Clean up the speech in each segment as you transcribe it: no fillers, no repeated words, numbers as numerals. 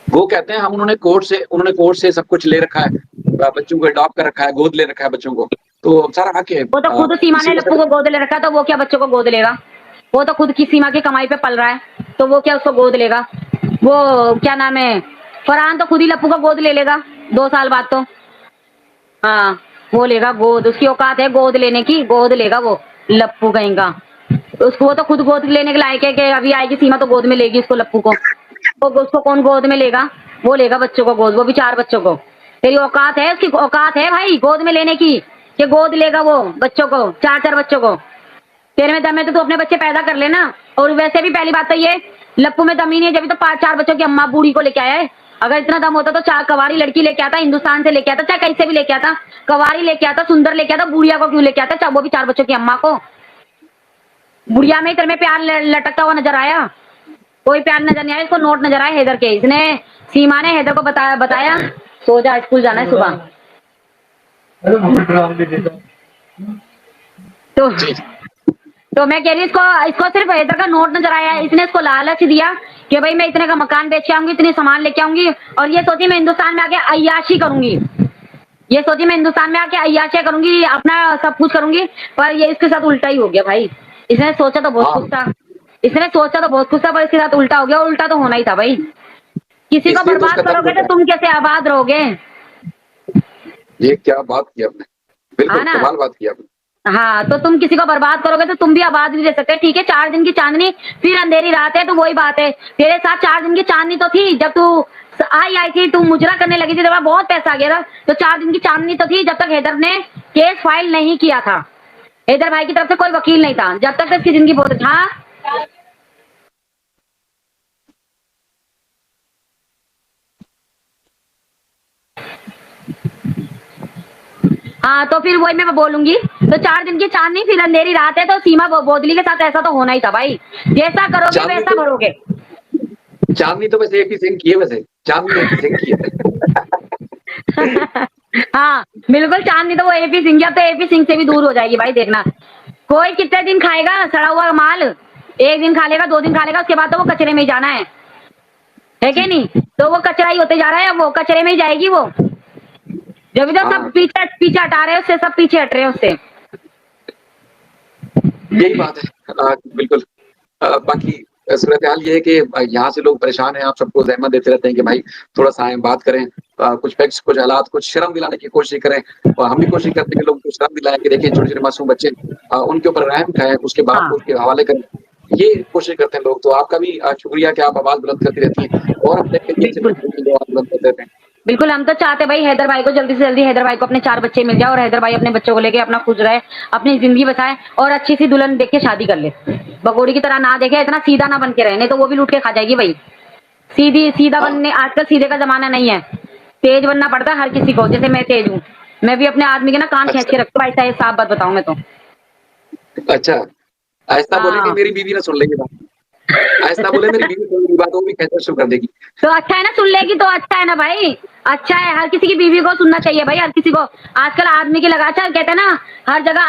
वो कहते हैं हम उन्होंने कोर्ट से सब कुछ ले रखा है, बच्चों को अडॉप्ट कर रखा है, गोद ले रखा है बच्चों को, तो सारा हक है। वो तो खुद सीमा इसी ने वजह लप्पू से को गोद ले रखा, तो वो क्या बच्चों को गोद लेगा? वो तो खुद की सीमा की कमाई पे पल रहा है, तो वो क्या उसको गोद लेगा? वो क्या नाम है, फरहान तो खुद ही लप्पू को गोद ले लेगा 2 साल बाद तो। हाँ, वो लेगा गोद, उसकी औकात है गोद लेने की, गोद लेगा वो लप्पू कहीं का। उसको वो तो खुद गोद लेने के लायक है कि अभी आएगी सीमा तो गोद में लेगी उसको लप्पू को। तो उसको कौन गोद में लेगा? वो लेगा बच्चों को गोद, वो भी 4 बच्चों को। तेरी औकात है, उसकी औकात है भाई गोद में लेने की, कि गोद लेगा वो बच्चों को, 4-4 बच्चों को। तेरे में दम है तो तू अपने बच्चे पैदा कर लेना। और वैसे भी पहली बात तो ये, लप्पू में दम ही नहीं है, जब तो 5-4 बच्चों की अम्मा बूढ़ी को लेके आया है। अगर इतना दम होता तो 4 कवारी लड़की लेके आता, हिंदुस्तान से लेके आता, चाहे कहीं से भी लेके आता, कवारी लेके आता, सुंदर लेके आता, बुढ़िया को क्यों लेके आता, चाहे वो भी 4 बच्चों की अम्मा को। बुढ़िया में तेरे में प्यार लटकता हुआ नजर आया? कोई प्यार नजर नहीं आया इसको, नोट नजर आए हैदर के। इसने सीमा ने हैदर को बताया सो जा, स्कूल जाना है सुबह। तो तो मैं कह रही इसको इसको सिर्फ हैदर का नोट नजर आया है। इसने इसको लालच दिया कि भाई मैं इतने का मकान बेच के आऊंगी, इतने सामान लेके आऊंगी, और ये सोची मैं हिंदुस्तान में आके अय्याशी करूंगी। ये सोची मैं हिंदुस्तान में आके अय्याशी करूंगी, अपना सब कुछ करूंगी। पर ये इसके साथ उल्टा ही हो गया भाई। इसने सोचा तो बहुत कुछ था, इसने सोचा तो बहुत कुछ था, पर इसके साथ उल्टा हो गया। उल्टा तो होना ही था भाई। किसी को इसलिए तो बर्बाद उसका दम करोगे तो घुटा तुम कैसे आबाद रहोगे? है। ये क्या बात की आपने, हाँ बिल्कुल ना। कमाल बात की आपने। हाँ, तो तुम किसी को बर्बाद करोगे तो तुम भी आबाद नहीं रह सकते। ठीक है, 4 दिन की चांदनी फिर अंधेरी रात है, तो वही बात है। तेरे साथ 4 दिन की चांदनी तो थी जब तू आई थी, तू मुजरा करने लगी थी, तेरे पास बहुत पैसा आ गया था, तो 4 दिन की चांदनी तो थी जब तक हैदर ने केस फाइल नहीं किया था। हैदर भाई की तरफ से कोई वकील नहीं था, जब तक इसकी जिंदगी बहुत। हाँ हाँ, तो फिर वही मैं बोलूंगी। तो 4 दिन की चांदनी फिर अंधेरी रात है, तो सीमा बोदली के साथ ऐसा तो होना ही था भाई। जैसा करोगे चांदनी वैसा तो भरोगे। चांदनी तो वैसे एपी सिंह की है, वैसे चांदनी एपी सिंह की है। हाँ बिल्कुल, चांदनी तो वो एपी सिंह की, अब तो एपी सिंह से भी दूर हो जाएगी भाई, देखना। कोई कितने दिन खाएगा सड़ा हुआ माल? 1 दिन खा लेगा, 2 दिन खा लेगा, उसके बाद तो वो कचरे में ही जाना है कि नहीं? तो वो कचरा ही होते जा रहा है, वो कचरे में ही जाएगी वो। जब इधर सब हाँ, पीछे पीछे हटा रहे हैं उससे, सब पीछे हट रहे हैं उससे। यही बात है। बिल्कुल। बाकी सूरत हाल ये है कि यहाँ से लोग परेशान हैं, आप सबको ज़हमत देते रहते हैं कि भाई थोड़ा-सा आएँ, बात करें, कुछ फैक्ट्स, कुछ हालात, कुछ शर्म दिलाने की कोशिश करें, और हम भी कोशिश करते हैं कि लोगों को शर्म दिलाएँ कि देखिए छोटे-छोटे मासूम बच्चे, उनके ऊपर रहम खाएँ, उसके बाप को हाँ उसके हवाले करें। ये कोशिश करते हैं लोग, तो आपका भी शुक्रिया कि आप आवाज़ बुलंद करती रहती हैं, और हम देखते हैं कि ऐसे बिल्कुल लोग जो आवाज़ बुलंद करते रहते हैं। बिल्कुल, हम तो चाहते भाई हैदर भाई को जल्दी से जल्दी, हैदर भाई को अपने 4 बच्चे मिल जाए, और हैदर भाई अपने बच्चों को लेके अपना खुश रहे, अपनी जिंदगी बसाए, और अच्छी सी दुल्हन देख के शादी कर ले। बगोड़ी की तरह ना देखे, इतना सीधा ना बन के रहे, नहीं तो वो भी लूट के खा जाएगी भाई। सीधा हाँ, बनने, आजकल सीधे का जमाना नहीं है। तेज बनना पड़ता है हर किसी को, जैसे मैं तेज हूँ। मैं भी अपने आदमी के ना कान खींच अच्छा, के रखती हूँ, ऐसा साफ बात बताऊं मैं तो। अच्छा। ऐसा बोले कि हाँ, मेरी बीवी ना सुन ले ये बात। ऐसा बोले मेरी बीवी सुन मेरी बात, वो भी कहना शुरू कर देगी। तो अच्छा है ना, सुन लेगी तो अच्छा है ना भाई। अच्छा है, हर किसी की बीवी को सुनना चाहिए भाई, हर किसी को। आजकल आदमी की लगा, अच्छा कहते हैं ना, हर जगह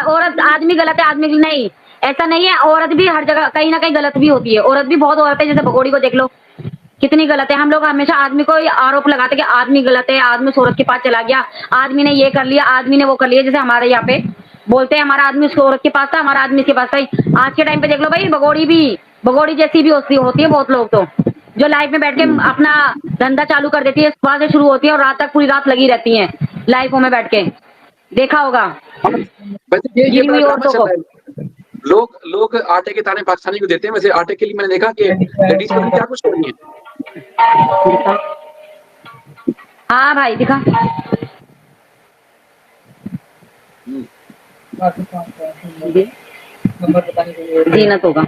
औरत, आदमी गलत है, आदमी नहीं। ऐसा नहीं है, औरत भी हर जगह कहीं ना कहीं गलत भी होती है। औरत भी बहुत औरत है, जैसे भगोड़ी को देख लो, कितनी गलत है। हम लोग हमेशा आदमी को आरोप लगाते कि आदमी गलत है, आदमी उस औरत के पास चला गया, आदमी ने ये कर लिया, आदमी ने वो कर लिया। जैसे हमारे यहाँ पे बोलते हैं हमारा आदमी उस औरत के पास था, हमारा आदमी इसके पास था। आज के टाइम पे देख लो भाई, भगोड़ी जैसी भी होती है बहुत लोग तो, जो लाइफ में बैठ के अपना धंधा चालू कर देती है, सुबह से शुरू होती है और रात तक पूरी रात लगी रहती है लाइफों में बैठ के। देखा होगा हाँ, वैसे ये गिरी बड़ा हुई ड्रामा औरतों चल को। रहा है। लोग आटे के दाने पाकिस्तानी को देते हैं, वैसे आटे के लिए मैंने देखा कि लेडीज पता नहीं क्या कुछ कर रही है। हाँ भाई दिखा। जीनत होगा।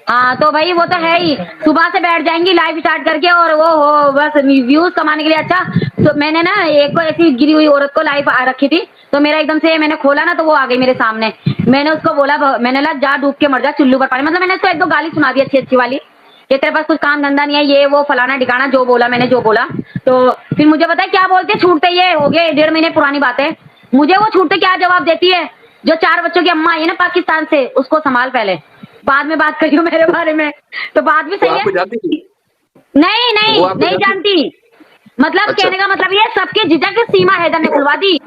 हाँ तो भाई वो तो है ही, सुबह से बैठ जाएंगी लाइव स्टार्ट करके, और वो हो बस व्यूज कमाने के लिए। अच्छा, तो मैंने ना एक को ऐसी गिरी हुई औरत को लाइव आ रखी थी, तो मेरा एकदम से मैंने खोला ना, तो वो आ गई मेरे सामने। मैंने उसको बोला, मैंने बोला जा डूब के मर जा चुल्लू पर पानी, मतलब मैंने उसको 1-2 गाली सुना दी अच्छी अच्छी वाली, कि तेरे पास कुछ काम धंधा नहीं है, ये वो फलाना ठिकाना, जो बोला मैंने, जो बोला। तो फिर मुझे पता है क्या बोलते, छूटते ये हो गए 1.5 महीने पुरानी बात है। मुझे वो छूटते क्या जवाब देती है, जो 4 बच्चों की अम्मा आई है ना पाकिस्तान से, उसको संभाल पहले, बाद में बात करियो मेरे बारे में। तो बात भी तो सही है। आपको जानती थी? नहीं नहीं वो आपको नहीं जानती जानती। मतलब अच्छा कहने का मतलब ये सबकी झिझक की सीमा हैदर ने खुलवा दी।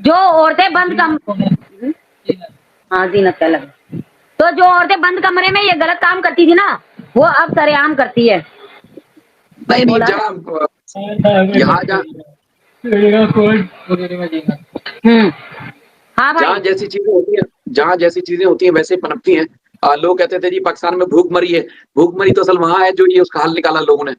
जो औरतें बंद कम हाँ जीनत का अलग। तो जो औरतें बंद कमरे में ये गलत काम करती थी ना, वो अब सरेआम करती है। नहीं नहीं बोला जहाँ यहाँ जहाँ हम्म। हाँ जहाँ भाई। जैसी चीजें होती हैं, जहाँ जैसी चीजें होती हैं वैसे ही पनपती हैं। लोग कहते थे जी पाकिस्तान में भूख मरी है। भूख मरी तो असल वहां है जो ये उसका हल निकाला लोगों ने।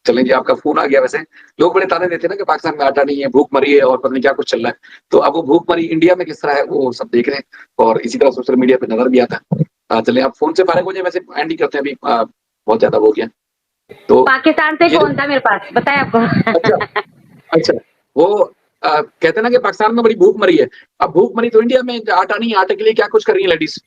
चलें जी, आपका फोन आ गया। वैसे लोग बड़े ताने देते हैं ना कि पाकिस्तान में आटा नहीं है, भूख मरी है और पता नहीं क्या कुछ चल रहा है। तो अब वो भूख मरी इंडिया में किस तरह है वो सब देख रहे हैं और इसी तरह सोशल मीडिया पे नजर भी आता है। चले आप फोन से फारिग हो जाए, वैसे एंड ही करते हैं अभी। बहुत ज्यादा हो गया। तो पाकिस्तान से ये जो फोन था मेरे पास, बताया अच्छा आपको। अच्छा वो कहते हैं ना कि पाकिस्तान में बड़ी भूख मरी है। अब भूख मरी तो इंडिया में आटा नहीं है, आटे के लिए क्या कुछ कर रही है लेडीज।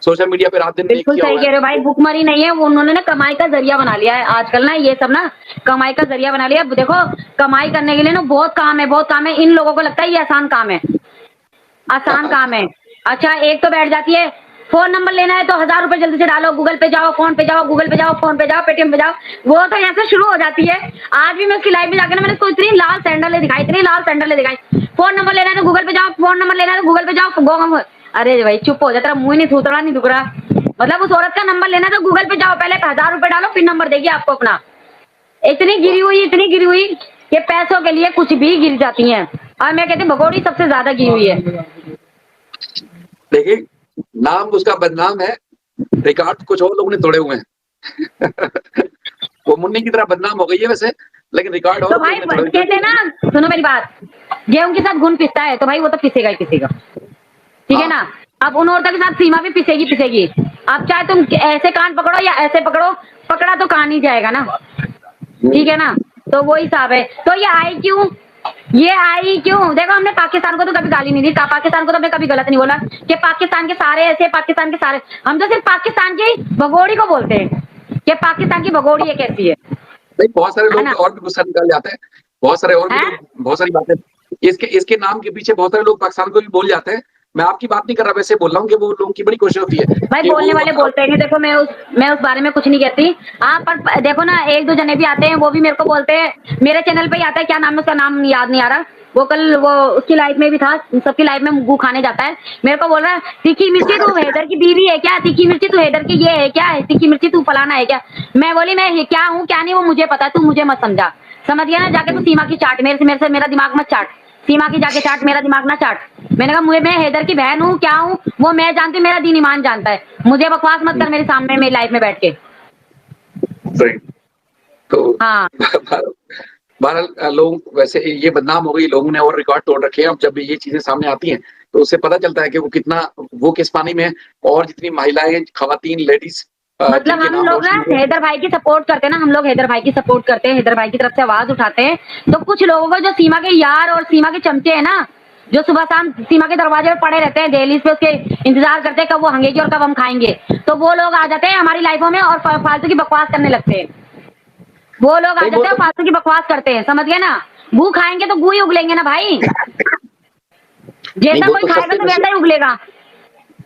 सोशल मीडिया पे रात दिन देख बिल्कुल किया सही हुआ है। कह रहे हो भाई, भुखमरी नहीं है वो, उन्होंने ना कमाई का जरिया बना लिया है आजकल ना, ये सब ना कमाई का जरिया बना लिया। अब देखो कमाई करने के लिए ना बहुत काम है, बहुत काम है। इन लोगों को लगता है ये आसान काम है, आसान काम है। अच्छा एक तो बैठ जाती है, फोन नंबर लेना है तो 1000 रुपए जल्दी से डालो, गूगल पे जाओ, फोन पे जाओ, गूगल पे जाओ, फोन पे जाओ, पेटीएम पे जाओ। वो तो यहाँ से शुरू हो जाती है। आज भी मैं उसकी लाइव में जाकर ना मैंने उसको इतनी लाल सैंडल दिखाई, इतनी लाल सैंडल दिखाई। फोन नंबर लेना है तो गूगल पे जाओ, फोन नंबर लेना है तो गूगल पे जाओ। अरे भाई चुप हो जा, तेरा मुंह नहीं थूथड़ा नहीं दुख रहा। मतलब उस औरत का नंबर लेना है तो गूगल पे जाओ, पहले 1000 रुपए डालो, फिर नंबर देगी आपको अपना। इतनी गिरी हुई कि पैसों के लिए कुछ भी गिर जाती हैं। और मैं कहती हूँ भगोड़ी सबसे ज्यादा गिरी हुई है। देखिए, नाम उसका बदनाम है, रिकॉर्ड कुछ और लोगों ने तोड़े हुए हैं। वो मुन्नी की तरह बदनाम हो गई है वैसे, लेकिन रिकॉर्ड तो और भाई लोगों ने तोड़े हुए कहते हैं ना, सुनो मेरी बात, गेहूं के साथ घुन पिसता है तो भाई वो तो पिसेगा ही पिसेगा, ठीक है हाँ। ना। अब उन औरतों के साथ सीमा भी पिसेगी पिसेगी। अब चाहे तुम ऐसे कान पकड़ो या ऐसे पकड़ो, पकड़ा तो कान ही जाएगा ना, ठीक है ना। तो वो हिसाब है। तो ये आई क्यों, ये आई क्यों? देखो हमने पाकिस्तान को तो कभी गाली नहीं दी, पाकिस्तान को तो हमने कभी गलत नहीं बोला कि पाकिस्तान के सारे ऐसे, पाकिस्तान के सारे। हम तो सिर्फ पाकिस्तान की भगोड़ी को बोलते हैं कि पाकिस्तान की भगोड़ी एक ऐसी नहीं, बहुत सारे है लोग ना। और भी गुस्सा निकाल जाते हैं। बहुत सारे और भी है लोग बहुत सारी बातें इसके इसके नाम के पीछे बहुत सारे लोग पाकिस्तान को भी बोल जाते हैं। मैं आपकी बात नहीं कर रहा, वैसे बोल रहा हूँ कि वो लोगों की बड़ी कोशिश होती है भाई, कि बोलने वो वाले बोलते हैं। देखो मैं उस बारे में कुछ नहीं कहती। हाँ पर देखो ना, एक दो जने भी आते हैं वो भी मेरे को बोलते हैं, मेरे चैनल पे ही आता है, क्या नाम है उसका, नाम याद नहीं आ रहा। वो कल वो उसकी लाइफ में भी था, सबकी लाइफ में मुग्गू खाने जाता है। मेरे को बोल रहा है तीखी मिर्ची तू हैदर की बीवी है क्या, तीखी मिर्ची तू हैदर की ये है क्या, तीखी मिर्ची तू फलाना है क्या। मैं बोली मैं क्या हूँ क्या नहीं वो मुझे पता है, तू मुझे मत समझा, समझ गया ना। जाके तू सीमा की चाट, मेरे से मेरा दिमाग मत चाट। सीमा की जाके चाट, मेरा दिमाग ना चाट। मैंने कहा मुझे, मैं हैदर की बहन हूँ क्या हूँ वो मैं जानती हूँ, मेरा दीन ईमान जानता है। मुझे बकवास मत कर मेरे सामने मेरी लाइफ में बैठ के। सही। तो हाँ बहरहाल लोग वैसे ये बदनाम हो गई, लोगों ने और रिकॉर्ड तोड़ रखे हैं। अब जब ये चीजें सामने आती हैं तो उससे पता चलता है कि वो कितना, वो किस पानी में है। और जितनी महिलाएं, खवातीन, लेडीज मतलब जिनके हम नाम लोग ना रोशन हुए। हैदर भाई की सपोर्ट करते हैं ना, हम लोग हैदर भाई की सपोर्ट करते हैं, हैदर भाई की तरफ से आवाज उठाते हैं। तो कुछ लोगों को जो सीमा के यार और सीमा के चमचे हैं ना, जो सुबह शाम सीमा के दरवाजे पे पड़े रहते हैं, दहलीज पे उसके इंतजार करते हैं कब वो हंगेगी और कब हम खाएंगे। तो वो लोग आ जाते हैं हमारी लाइफों में और फालतू की बकवास करने लगते हैं। वो लोग आ नहीं, वो जाते हैं तो फालतू की बकवास करते हैं, समझ गए ना। गू खाएंगे तो गू ही उगलेंगे ना भाई, नहीं, जैसा वो कोई तो खाएगा सस्ते तो नशे, वैसा ही उगलेगा।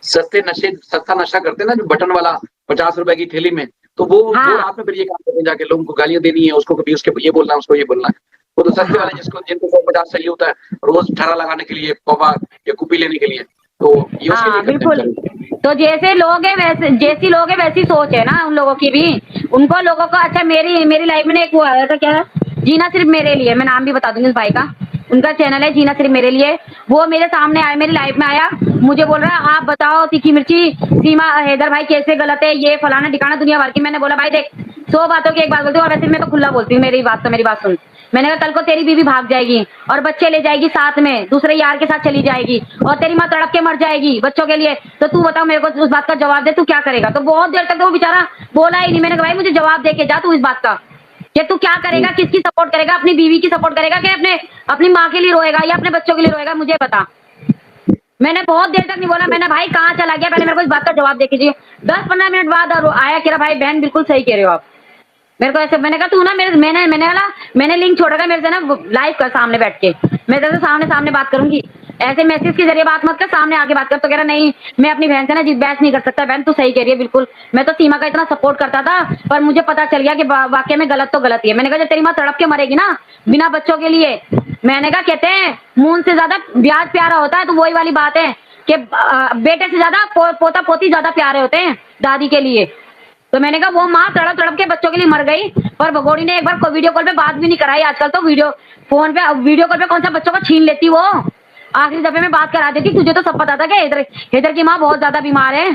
सस्ता नशा करते हैं ना, जो बटन वाला 50 रुपए की थैली में। तो वो हाँ रात में फिर ये काम करते हैं, जाके लोगों को गालियां देनी है, उसको कभी उसके ये बोलना है, उसको ये बोलना है। वो तो सस्ते वाले हाँ जिनको 100-50 चाहिए होता है रोज ठहरा लगाने के लिए, पौवा या कुपी लेने के लिए। तो ये उसके लिए हाँ करते हैं बिल्कुल। बेचारे। तो जैसे लोग है वैसे, जैसी लोग है वैसी सोच है ना उन लोगों की भी। उनको लोगों को अच्छा, मेरी मेरी लाइफ में एक वो आया था क्या, जीना सिर्फ मेरे लिए, मैं नाम भी बता दूंगी उस भाई का। उनका चैनल है जीना सिर्फ मेरे लिए। वो मेरे सामने आया, मेरी लाइफ में आया, मुझे बोल रहा है आप बताओ तीखी मिर्ची सीमा हैदर भाई कैसे गलत है, ये फलाना ठिकाना दुनिया भर की। मैंने बोला भाई देख, 100 बातों की एक बात बोलती हूँ, और वैसे मैं तो खुला बोलती हूँ, मेरी बात सुन। मैंने कहा कल को तेरी बीवी भाग जाएगी और बच्चे ले जाएगी साथ में, दूसरे यार के साथ चली जाएगी और तेरी माँ तड़प के मर जाएगी बच्चों के लिए, तो तू बताओ मेरे को उस बात का जवाब दे, तू क्या करेगा। तो बहुत देर तक तो वो बेचारा बोला ही नहीं। मैंने कहा भाई मुझे जवाब दे के जा तू इस बात का, कि तू क्या करेगा, किसकी सपोर्ट करेगा, अपनी बीवी की सपोर्ट करेगा कि अपनी माँ के लिए रोएगा या अपने बच्चों के लिए रोएगा, मुझे बता। मैंने बहुत देर तक नहीं बोला। मैंने भाई कहाँ चला गया, पहले मेरे को इस बात का जवाब दे कीजिए। 10-15 मिनट बाद आया कि भाई बहन बिल्कुल सही कह रहे हो आप। मेरे को ऐसे, मैंने कहा तू ना मैंने लिंक छोड़ रखा है मेरे से ना, लाइव कर सामने बैठ के मैं तेरे से सामने सामने बात करूंगी। ऐसे मैसेज के जरिए बात मत कर, सामने आके बात कर। तो कह रहा नहीं, मैं अपनी बहन से ना बहस नहीं कर सकता। बहन तू सही कह रही है बिल्कुल, मैं तो सीमा का इतना सपोर्ट करता था, पर मुझे पता चल गया कि वाकई में गलत तो गलत ही है। मैंने कहा जब तेरी माँ तड़प के मरेगी ना बिना बच्चों के लिए, मैंने कहा कहते हैं मून से ज्यादा ब्याज प्यारा होता है, तो वही वाली बात है कि बेटे से ज्यादा पोता पोती ज्यादा प्यारे होते हैं दादी के लिए। तो मैंने कहा वो माँ तड़प तड़प के बच्चों के लिए मर गई, पर भगोड़ी ने एक बार वीडियो कॉल पे बात भी नहीं कराई। आजकल तो फोन पे वीडियो कॉल पे कौन सा बच्चों को छीन लेती वो। आखिरी दफे में बात करा देती। तुझे तो सब पता था कि इधर इधर की माँ बहुत ज्यादा बीमार है।